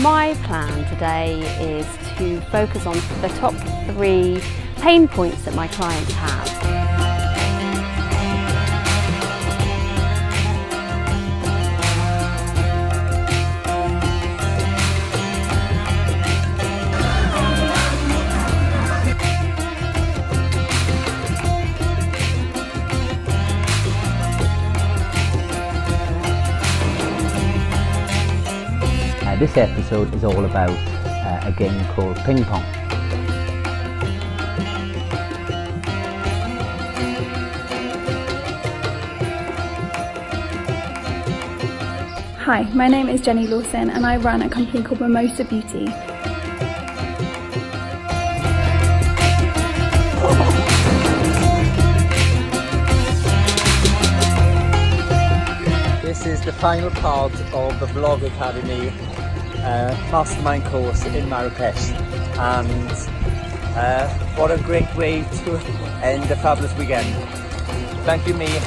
My plan today is to focus on the top 3 pain points that my clients have. This episode is all about a game called ping pong. Hi, my name is Jenny Lawson and I run a company called Mimosa Beauty. This is the final part of the Vlog Academy mastermind course in Marrakech, and what a great way to end a fabulous weekend. Thank you, Mia.